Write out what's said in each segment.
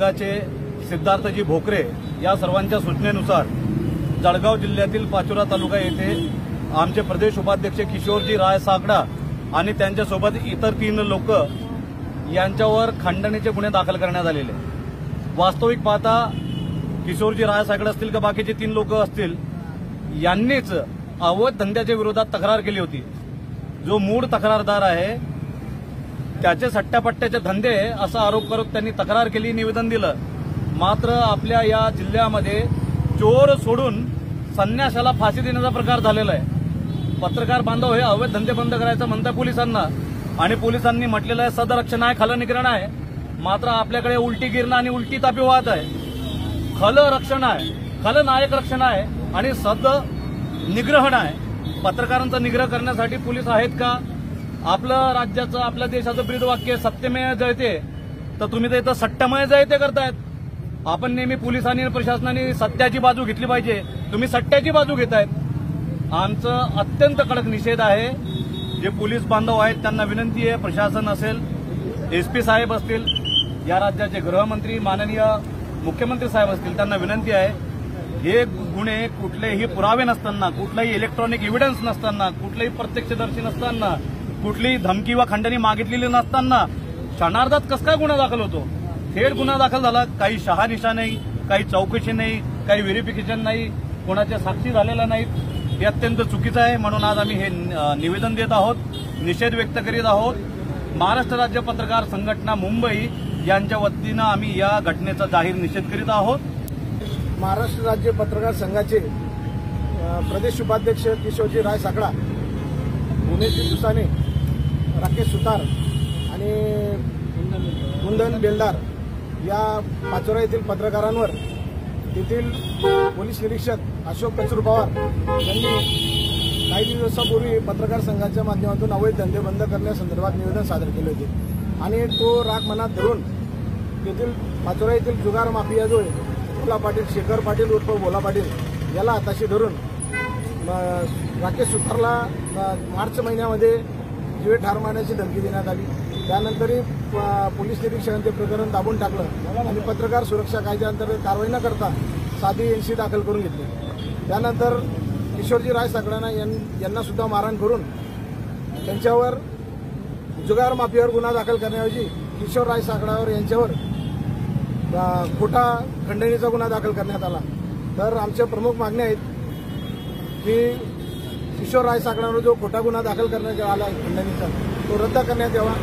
संघाचे सिद्धार्थजी भोकरे या सर्वांच्या सूचनेनुसार जळगाव जिल्ह्यातील पाचोरा तालुका येथे आमचे प्रदेश उपाध्यक्ष किशोरजी राय साकडा आणि त्यांच्यासोबत इतर 3 लोक यांच्यावर खंडणीचे गुन्हे दाखल करण्यात आलेले। वास्तविक पाहता किशोरजी राय साकडा असतील का बाकीचे 3 लोक असतील यांनीच अवैध धंद्याच्या विरोधात तक्रार केली होती। जो मूळ तक्रारदार आहे त्याचे सट्ट्यापट्ट्याचे धंदे असा आरोप करत त्यांनी तक्रार केली, निवेदन दिलं। मात्र आपल्या या जिल्ह्यामध्ये चोर सोडून संन्याशाला फाशी देण्याचा प्रकार झालेला आहे। पत्रकार बांधव हे अवैध धंदे बंद करायचं म्हणतात पोलिसांना आणि पोलिसांनी म्हटलेलं आहे सदरक्षण आहे, खल निग्रहण आहे। मात्र आपल्याकडे उलटी गिरणं आणि उलटी तापी वाहत आहे। खल रक्षण आहे, खल नायक रक्षण आहे आणि सद निग्रहण आहे। पत्रकारांचा निग्रह करण्यासाठी पोलीस आहेत का? आपलं राज्याचं आपल्या देशाचं ब्रीदवाक्य सत्यमेव जयते, तर तुम्ही तर इथं सट्टमय जयते करतायत। आपण नेहमी पोलिसांनी आणि प्रशासनाने सत्याची बाजू घेतली पाहिजे, तुम्ही सट्ट्याची बाजू घेतायत। आमचं अत्यंत कडक निषेध आहे। जे पोलीस बांधव आहेत त्यांना विनंती आहे, प्रशासन असेल, एसपी साहेब असतील, या राज्याचे गृहमंत्री माननीय मुख्यमंत्री साहेब असतील, त्यांना विनंती आहे हे गुन्हे कुठलेही पुरावे नसताना, कुठलाही इलेक्ट्रॉनिक एव्हिडन्स नसताना, कुठलेही प्रत्यक्षदर्शी नसताना, कुठलीही धमकी वा खंडणी मागितलेली नसताना क्षणार्धात कसं काय गुन्हा दाखल होतो? थेट गुन्हा दाखल झाला, काही शहानिशा नाही, काही चौकशी नाही, काही व्हेरिफिकेशन नाही, कोणाच्या साक्षी झालेल्या नाहीत। हे अत्यंत चुकीचं आहे। म्हणून आज आम्ही हे निवेदन देत आहोत, निषेध व्यक्त करीत आहोत। महाराष्ट्र राज्य पत्रकार संघटना मुंबई यांच्या वतीनं आम्ही या घटनेचा जाहीर निषेध करीत आहोत। महाराष्ट्र राज्य पत्रकार संघाचे प्रदेश उपाध्यक्ष किशोरजी राय साकडा, पुणेची दुसाने, राकेश सुतार आणि कुंदन बेलदार या पाचोरा येथील पत्रकारांवर तेथील पोलीस निरीक्षक अशोक कचरू पवार यांनी काही दिवसापूर्वी पत्रकार संघाच्या माध्यमातून अवैध धंदे बंद करण्यासंदर्भात निवेदन सादर केले होते आणि तो राग मनात धरून तेथील पाचोरा येथील जुगार माफिया जो भोला पाटील, शेखर पाटील उर्फ भोला पाटील याला हाताशी धरून राकेश सुतारला मार्च महिन्यामध्ये जीवे ठार मारण्याची धमकी देण्यात आली। त्यानंतरही पोलीस निरीक्षकांचे प्रकरण दाबून टाकलं आणि पत्रकार सुरक्षा कायद्याअंतर्गत कारवाई न करता साधी एनसी दाखल करून घेतली। त्यानंतर किशोरजी राय साकडांना यांना सुद्धा मारहाण करून त्यांच्यावर जुगार माफियावर गुन्हा दाखल करण्याऐवजी किशोर राय साकडावर यांच्यावर खोटा खंडणीचा गुन्हा दाखल करण्यात आला। तर आमच्या प्रमुख मागण्या आहेत की किशोर राय साकडांवर जो खोटा गुन्हा दाखल करण्यात आला आहे खंडणीचा, तो रद्द करण्यात यावा।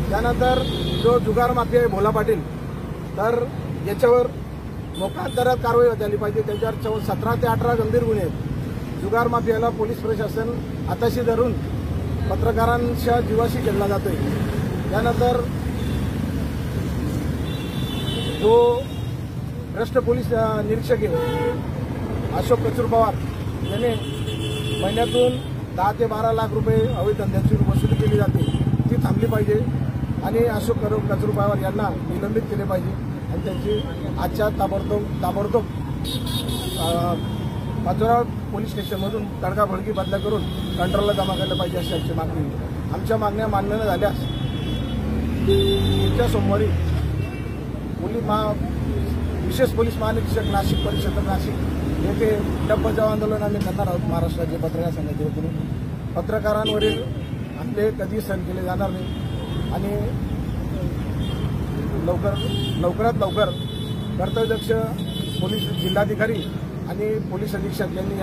त्यानंतर जो जुगार माफिया आहे भोला पाटील, तर याच्यावर मोठ्या दरात कारवाई झाली पाहिजे। त्याच्यावर 17 ते 18 गंभीर गुन्हे आहेत। जुगार माफियाला पोलीस प्रशासन हाताशी धरून पत्रकारांच्या जीवाशी खेळला जातोय। त्यानंतर जो भ्रष्ट पोलीस निरीक्षक आहे अशोक कचरू पवार याने महिन्यातून 10 ते 12 लाख रुपये अवैध धंद्याची वसुली केली जाते, ती थांबली पाहिजे आणि अशोक कचरू पवार यांना निलंबित केले पाहिजे आणि त्यांची आजच्या ताबडतोब पाचोरा पोलीस स्टेशनमधून तडकाफडकी बदला करून कंट्रोलला जमा केलं पाहिजे अशी आमची मागणी आहे। आमच्या मागण्या मान्य न झाल्यास पुढच्या सोमवारी विशेष पोलीस महानिरीक्षक नाशिक परिक्षेत्र नाशिक येथे डब बचाव आंदोलन आम्ही करणार आहोत। महाराष्ट्र राज्य पत्रकार संघाच्या वतीने पत्रकारांवरील हल्ले कधी सहन केले जाणार नाही आणि लवकरात लवकर कर्तव्यदक्ष पोलीस जिल्हाधिकारी आणि पोलीस अधीक्षक यांनी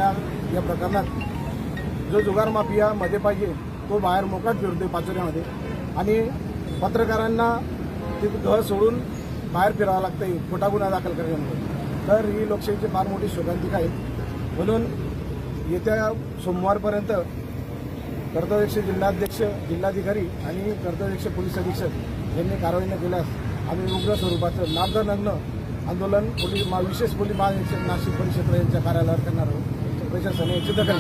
या प्रकरणात जो जुगार माफिया मध्ये पाहिजे तो बाहेर मोकाट फिरतोय पाचोऱ्यामध्ये आणि पत्रकारांना तिथे घर सोडून बाहेर फिरावं लागतंय खोटा गुन्हा दाखल करण्यामध्ये। तर ही लोकशाहीची फार मोठी शोकांतिका आहे। म्हणून येत्या सोमवारपर्यंत कर्तव्यदक्ष जिल्हाध्यक्ष, जिल्हाधिकारी आणि कर्तव्यदक्ष पोलीस अधीक्षक यांनी कारवाई न केल्यास आम्ही उग्र स्वरूपाचं नागनग्न आंदोलन विशेष पोलीस महानिरीक्षक नाशिक परिक्षेत्र यांच्या कार्यालयावर करणार आहोत। प्रशासनाने याची दखल